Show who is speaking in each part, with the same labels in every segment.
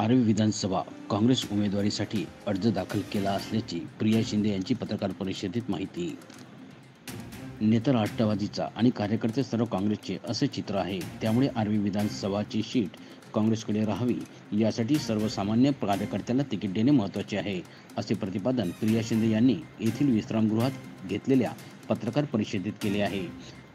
Speaker 1: आर्वी विधानसभा काँग्रेस उमेदवारीसाठी अर्ज दाखल केला असल्याची प्रिया शिंदे यांची पत्रकार परिषदेत माहिती. नेता राष्ट्रवादीचा आणि कार्यकर्ते सर्व काँग्रेसचे असे चित्र आहे. त्यामुळे आर्वी विधानसभाची सीट काँग्रेसकडे राहावी यासाठी सर्वसामान्य कार्यकर्त्यांना तिकीट देणे महत्त्वाचे आहे, असे प्रतिपादन प्रिया शिंदे यांनी येथील विश्रामगृहात घेतलेल्या पत्रकार परिषदेत केले आहे.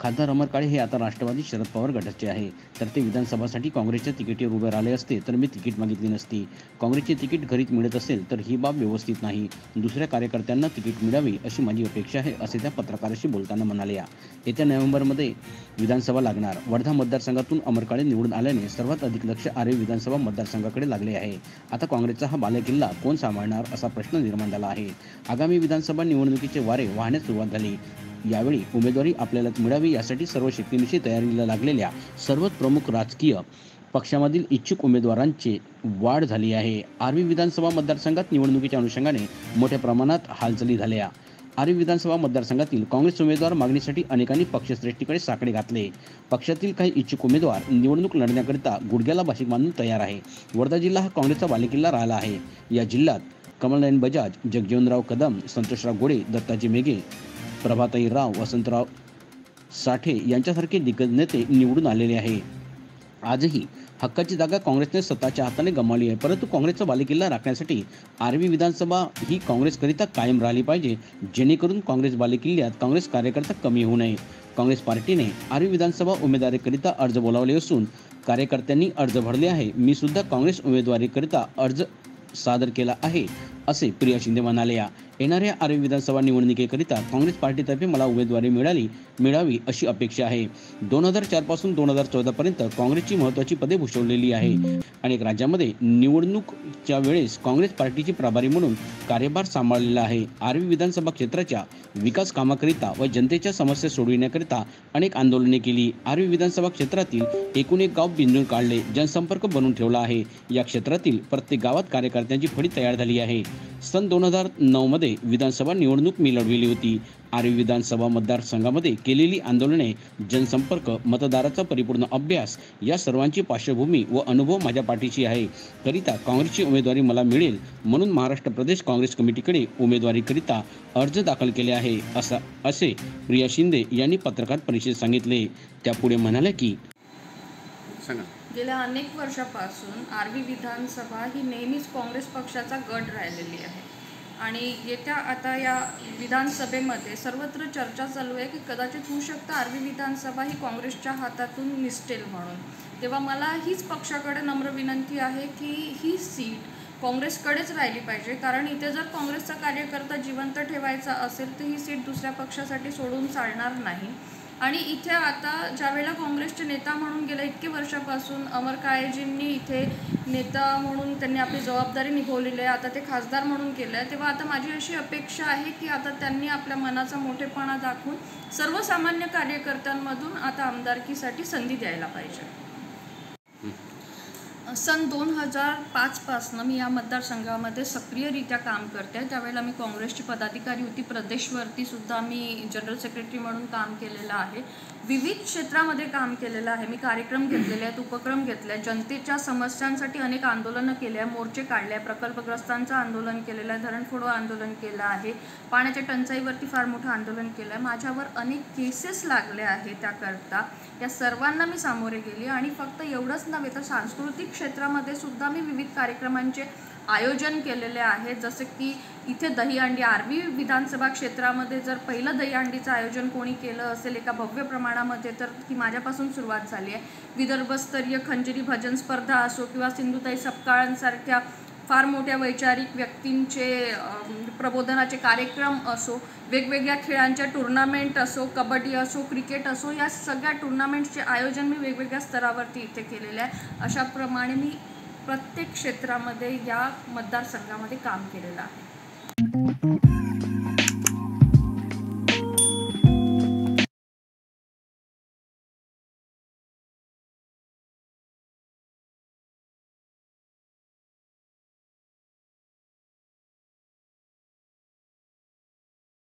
Speaker 1: खासदार अमर काळे हे आता राष्ट्रवादी शरद पवार गटाचे आहे, तर ते विधानसभासाठी काँग्रेसच्या तिकीटवर उभे राहिले असते तर मी तिकीट मागितली नसती. काँग्रेसचे तिकीट घरीच मिळत असेल तर ही बाब व्यवस्थित नाही. दुसऱ्या कार्यकर्त्यांना तिकीट मिळावी अशी माझी अपेक्षा आहे, असे त्या पत्रकाराशी बोलताना म्हणाल्या. येत्या नोव्हेंबरमध्ये विधानसभा लागणार. वर्धा मतदारसंघातून अमर काळे निवडून आल्याने सर्वात अधिक लक्ष आर्वी विधानसभा मतदारसंघाकडे लागले आहे. आता काँग्रेसचा हा बालेकिल्ला कोण सांभाळणार असा प्रश्न निर्माण झाला आहे. आगामी विधानसभा निवडणुकीचे वारे वाहण्यास सुरुवात झाली. यावेळी उमेदवारी आपल्याला मिळावी यासाठी सर्व शक्तीनिशी तयारीला लागलेल्या सर्वच प्रमुख राजकीय पक्षामधील इच्छुक उमेदवारांची वाढ झाली आहे. आर्वी विधानसभा मतदारसंघात निवडणुकीच्या अनुषंगाने मोठ्या प्रमाणात हालचाली झाल्या. आर्वी विधानसभा मतदारसंघातील काँग्रेस उमेदवार मागणीसाठी अनेकांनी पक्षश्रेष्ठीकडे साकडे घातले. पक्षातील काही इच्छुक उमेदवार निवडणूक लढण्याकरिता गुडघ्याला बाशिंग बांधून तयार आहे. वर्धा जिल्हा हा काँग्रेसचा बालेकिल्ला राहिला आहे. या जिल्ह्यात कमलनयन बजाज, जगजीवनराव कदम, संतोषराव गोडे, दत्ताजी मेघे, प्रभाताई राव, वसंतराव साठे यांच्यासारखे दिग्गज नेते निवडून आलेले आहे. आजही हक्काची जागा काँग्रेसने स्वतःच्या हाताने गमावली आहे. परंतु काँग्रेसचा बालेकिल्ला राखण्यासाठी आर्वी विधानसभा ही काँग्रेसकरिता कायम राहिली पाहिजे, जेणेकरून काँग्रेस बालेकिल्ल्यात काँग्रेस कार्यकर्ता कमी होऊ नये. काँग्रेस पार्टीने आर्वी विधानसभा उमेदवारीकरिता अर्ज बोलावले असून कार्यकर्त्यांनी अर्ज भरले आहे. मी सुद्धा काँग्रेस उमेदवारीकरिता अर्ज सादर केला आहे, असे प्रिया शिंदे म्हणाल्या. येणाऱ्या आर्वी विधानसभा निवडणुकीकरिता काँग्रेस पार्टीतर्फे मला उमेदवारी मिळावी अशी अपेक्षा आहे. 2004 पासून 2014 पर्यंत काँग्रेसची महत्त्वाची पदे भूषवलेली आहे. अनेक राज्यांमध्ये निवडणुकीच्या वेळेस काँग्रेस पार्टीची प्रभारी म्हणून कार्यभार सांभाळलेला आहे. आर्वी विधानसभा क्षेत्राच्या विकास कामाकरिता व जनतेच्या समस्या सोडविण्याकरिता अनेक आंदोलने केली. आर्वी विधानसभा क्षेत्रातील एकूण एक गाव बिंदून काढले, जनसंपर्क बनवून ठेवला आहे. या क्षेत्रातील प्रत्येक गावात कार्यकर्त्यांची फळी तयार झाली आहे. सन 2009 मध्ये विधानसभा निवडणूक मी लढविली होती. आर्वी विधानसभा मतदारसंघामध्ये केलेली आंदोलने, जनसंपर्क, मतदाराचा परिपूर्ण अभ्यास या सर्वांची पार्श्वभूमी व अनुभव माझ्या पाठीशी आहे. करिता काँग्रेसची उमेदवारी मला मिळेल म्हणून महाराष्ट्र प्रदेश काँग्रेस कमिटीकडे उमेदवारीकरिता अर्ज दाखल केले आहे, असे प्रिया शिंदे यांनी पत्रकार परिषदेत सांगितले. त्या पुढे म्हणाल्या की
Speaker 2: गेल्या अनेक वर्षापासून आर्वी विधानसभा ही नेहमीच काँग्रेस पक्षाचा गड राहिलेली आहे आणि येत्या आता या विधानसभेमध्ये सर्वत्र चर्चा चालू आहे की कदाचित होऊ शकतं आर्वी विधानसभा ही काँग्रेसच्या हातातून निसटेल म्हणून. तेव्हा मला हीच पक्षाकडे नम्र विनंती आहे की ही सीट काँग्रेसकडेच राहिली पाहिजे, कारण इथे जर काँग्रेसचा कार्यकर्ता जिवंत ठेवायचा असेल तर ही सीट दुसऱ्या पक्षासाठी सोडून चालणार नाही. आणि इथे आता ज्यावेळेला काँग्रेसचे नेता म्हणून गेल्या इतके वर्षापासून अमर काळेजींनी इथे नेता म्हणून त्यांनी आपली जबाबदारी निभवलेली आहे, आता ते खासदार म्हणून केलं आहे, तेव्हा आता माझी अशी अपेक्षा आहे की आता त्यांनी आपल्या मनाचा मोठेपणा दाखवून सर्वसामान्य कार्यकर्त्यांमधून आता आमदारकीसाठी संधी द्यायला पाहिजे. सन 2005 पासून मी या मतदारसंघामध्ये सक्रियरित्या काम करते. त्यावेळेला मी काँग्रेसची पदाधिकारी होती. प्रदेशवरती सुद्धा मी जनरल सेक्रेटरी म्हणून काम केलेलं आहे. विविध क्षेत्रामध्ये काम केलेलं आहे. मी कार्यक्रम घेतलेले आहेत, उपक्रम घेतले आहेत, जनतेच्या समस्यांसाठी अनेक आंदोलनं केली आहे, मोर्चे काढले आहे, प्रकल्पग्रस्तांचं आंदोलन केलेलं आहे, धरणफोडो आंदोलन केलं आहे, पाण्याच्या टंचाईवरती फार मोठं आंदोलन केलं आहे. माझ्यावर अनेक केसेस लागले आहे. त्याकरता या सर्वांना मी सामोरे गेली आणि फक्त एवढंच नव्हे तर सांस्कृतिक क्षेत्रामध्ये सुद्धा मी विविध कार्यक्रमांचे आयोजन केलेले आहे. जसे की इथे दहीहंडी आर्वी विधानसभा क्षेत्रामध्ये जर पहिलं दहीहंडीचं आयोजन कोणी केलं असेल एका भव्य प्रमाणामध्ये तर ती माझ्यापासून सुरुवात झाली आहे. विदर्भस्तरीय खंजिरी भजन स्पर्धा असो किंवा सिंधुताई सपकाळांसारख्या फार मोठ्या वैचारिक व्यक्तींचे प्रबोधनाचे कार्यक्रम असो, वेगवेगळ्या खेळांच्या टुर्नामेंट असो, कबड्डी असो, क्रिकेट असो, या सगळ्या टुर्नामेंट्सचे आयोजन मी वेगवेगळ्या स्तरावरती इथे केलेले आहे. अशाप्रमाणे मी प्रत्येक क्षेत्रामध्ये या मतदारसंघामध्ये काम केलेलं आहे.